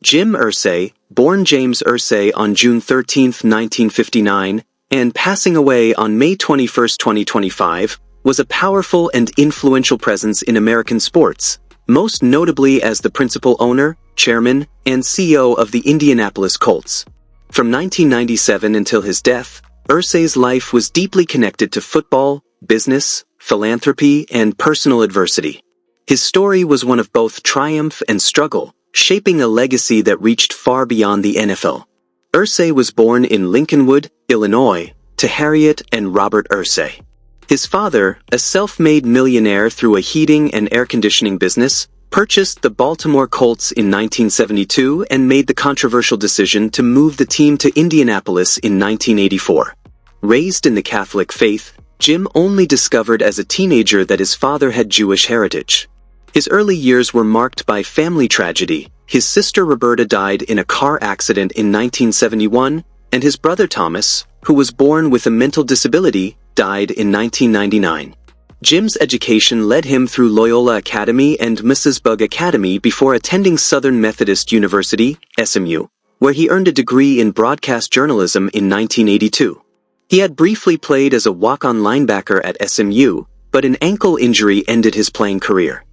Jim Irsay, born James Irsay on June 13, 1959, and passing away on May 21, 2025, was a powerful and influential presence in American sports, most notably as the principal owner, chairman, and CEO of the Indianapolis Colts. From 1997 until his death, Irsay's life was deeply connected to football, business, philanthropy, and personal adversity. His story was one of both triumph and struggle, shaping a legacy that reached far beyond the NFL. Irsay was born in Lincolnwood, Illinois, to Harriet and Robert Irsay. His father, a self-made millionaire through a heating and air conditioning business, purchased the Baltimore Colts in 1972 and made the controversial decision to move the team to Indianapolis in 1984. Raised in the Catholic faith, Jim only discovered as a teenager that his father had Jewish heritage. His early years were marked by family tragedy. His sister Roberta died in a car accident in 1971, and his brother Thomas, who was born with a mental disability, died in 1999. Jim's education led him through Loyola Academy and Mrs. Bug Academy before attending Southern Methodist University, SMU, where he earned a degree in broadcast journalism in 1982. He had briefly played as a walk-on linebacker at SMU, but an ankle injury ended his playing career.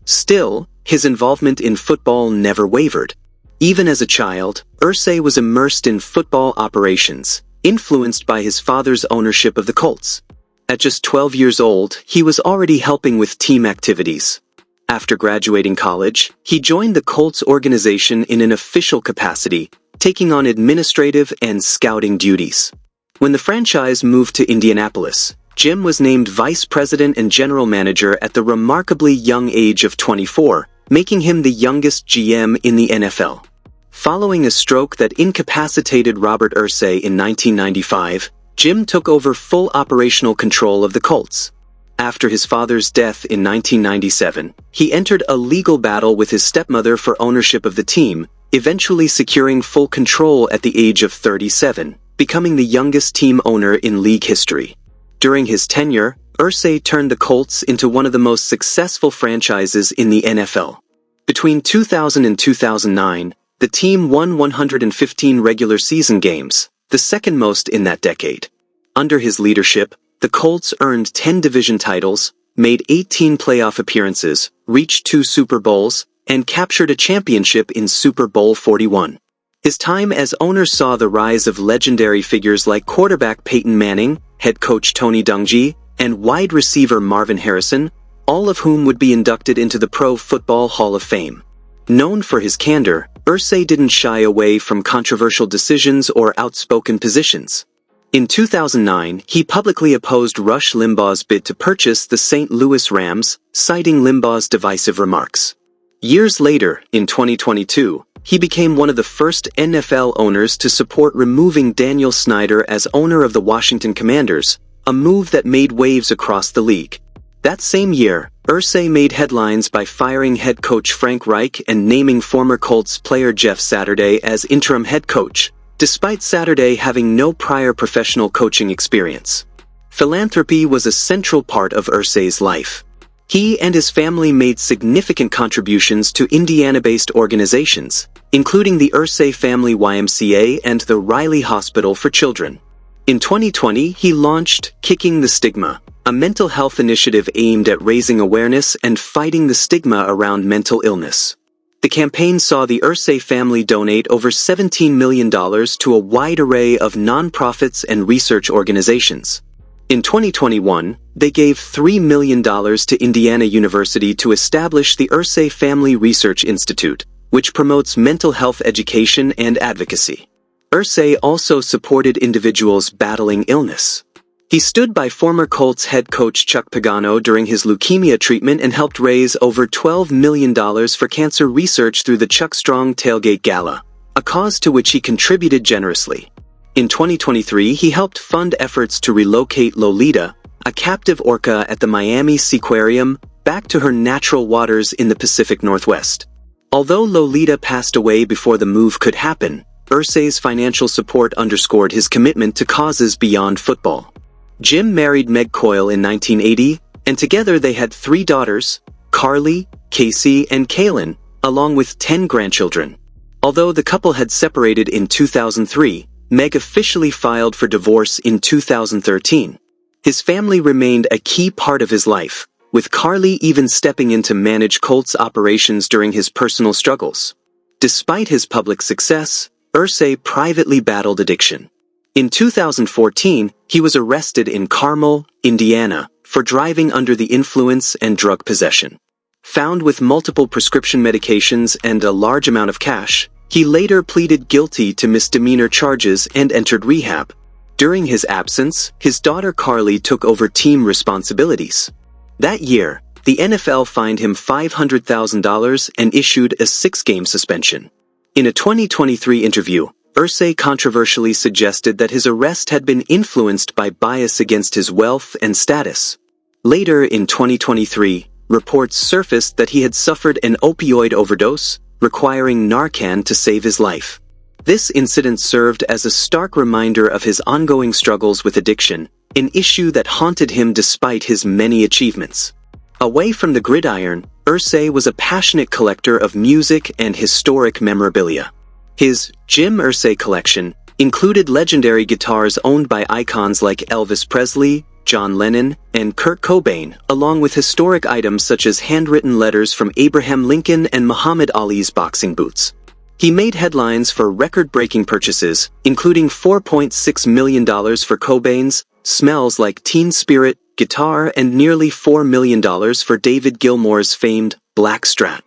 Still, his involvement in football never wavered. Even as a child, Irsay was immersed in football operations, influenced by his father's ownership of the Colts. At just 12 years old, he was already helping with team activities. After graduating college, he joined the Colts organization in an official capacity, taking on administrative and scouting duties. When the franchise moved to Indianapolis, Jim was named vice president and general manager at the remarkably young age of 24, making him the youngest GM in the NFL. Following a stroke that incapacitated Robert Irsay in 1995, Jim took over full operational control of the Colts. After his father's death in 1997, he entered a legal battle with his stepmother for ownership of the team, eventually securing full control at the age of 37, becoming the youngest team owner in league history. During his tenure, Irsay turned the Colts into one of the most successful franchises in the NFL. Between 2000 and 2009, the team won 115 regular season games, the second most in that decade. Under his leadership, the Colts earned 10 division titles, made 18 playoff appearances, reached 2 Super Bowls, and captured a championship in Super Bowl 41. His time as owner saw the rise of legendary figures like quarterback Peyton Manning, head coach Tony Dungy, and wide receiver Marvin Harrison, all of whom would be inducted into the Pro Football Hall of Fame. Known for his candor, Irsay didn't shy away from controversial decisions or outspoken positions. In 2009, he publicly opposed Rush Limbaugh's bid to purchase the St. Louis Rams, citing Limbaugh's divisive remarks. Years later, in 2022, he became one of the first NFL owners to support removing Daniel Snyder as owner of the Washington Commanders, a move that made waves across the league. That same year, Irsay made headlines by firing head coach Frank Reich and naming former Colts player Jeff Saturday as interim head coach, despite Saturday having no prior professional coaching experience. Philanthropy was a central part of Irsay's life. He and his family made significant contributions to Indiana-based organizations, including the Irsay Family YMCA and the Riley Hospital for Children. In 2020, he launched Kicking the Stigma, a mental health initiative aimed at raising awareness and fighting the stigma around mental illness. The campaign saw the Irsay family donate over $17 million to a wide array of nonprofits and research organizations. In 2021, they gave $3 million to Indiana University to establish the Irsay Family Research Institute, which promotes mental health education and advocacy. Irsay also supported individuals battling illness. He stood by former Colts head coach Chuck Pagano during his leukemia treatment and helped raise over $12 million for cancer research through the Chuck Strong Tailgate Gala, a cause to which he contributed generously. In 2023, he helped fund efforts to relocate Lolita, a captive orca at the Miami Seaquarium, back to her natural waters in the Pacific Northwest. Although Lolita passed away before the move could happen, Irsay's financial support underscored his commitment to causes beyond football. Jim married Meg Coyle in 1980, and together they had 3 daughters, Carly, Casey, and Kaylin, along with 10 grandchildren. Although the couple had separated in 2003, Meg officially filed for divorce in 2013. His family remained a key part of his life, with Carly even stepping in to manage Colts operations during his personal struggles. Despite his public success, Irsay privately battled addiction. In 2014, he was arrested in Carmel, Indiana, for driving under the influence and drug possession. Found with multiple prescription medications and a large amount of cash, he later pleaded guilty to misdemeanor charges and entered rehab. During his absence, his daughter Carly took over team responsibilities. That year, the NFL fined him $500,000 and issued a 6-game suspension. In a 2023 interview, Irsay controversially suggested that his arrest had been influenced by bias against his wealth and status. Later in 2023, reports surfaced that he had suffered an opioid overdose, requiring Narcan to save his life. This incident served as a stark reminder of his ongoing struggles with addiction, an issue that haunted him despite his many achievements. Away from the gridiron, Irsay was a passionate collector of music and historic memorabilia. His Jim Irsay collection included legendary guitars owned by icons like Elvis Presley, John Lennon, and Kurt Cobain, along with historic items such as handwritten letters from Abraham Lincoln and Muhammad Ali's boxing boots. He made headlines for record-breaking purchases, including $4.6 million for Cobain's Smells Like Teen Spirit guitar and nearly $4 million for David Gilmour's famed Black Strat.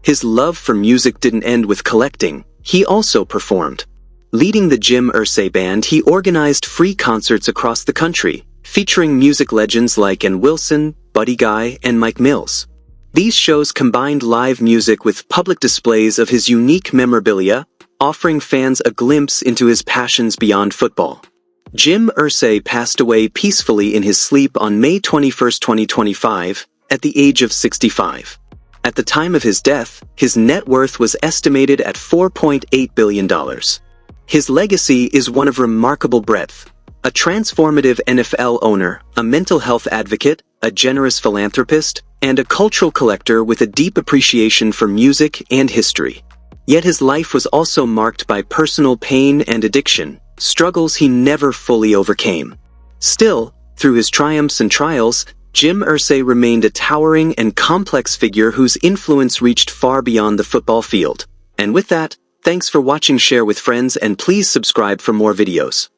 His love for music didn't end with collecting, he also performed. Leading the Jim Irsay Band, he organized free concerts across the country, featuring music legends like Ann Wilson, Buddy Guy, and Mike Mills. These shows combined live music with public displays of his unique memorabilia, offering fans a glimpse into his passions beyond football. Jim Irsay passed away peacefully in his sleep on May 21, 2025, at the age of 65. At the time of his death, his net worth was estimated at $4.8 billion. His legacy is one of remarkable breadth. A transformative NFL owner, a mental health advocate, a generous philanthropist, and a cultural collector with a deep appreciation for music and history. Yet his life was also marked by personal pain and addiction, struggles he never fully overcame. Still, through his triumphs and trials, Jim Irsay remained a towering and complex figure whose influence reached far beyond the football field. And with that, thanks for watching. Share with friends and please subscribe for more videos.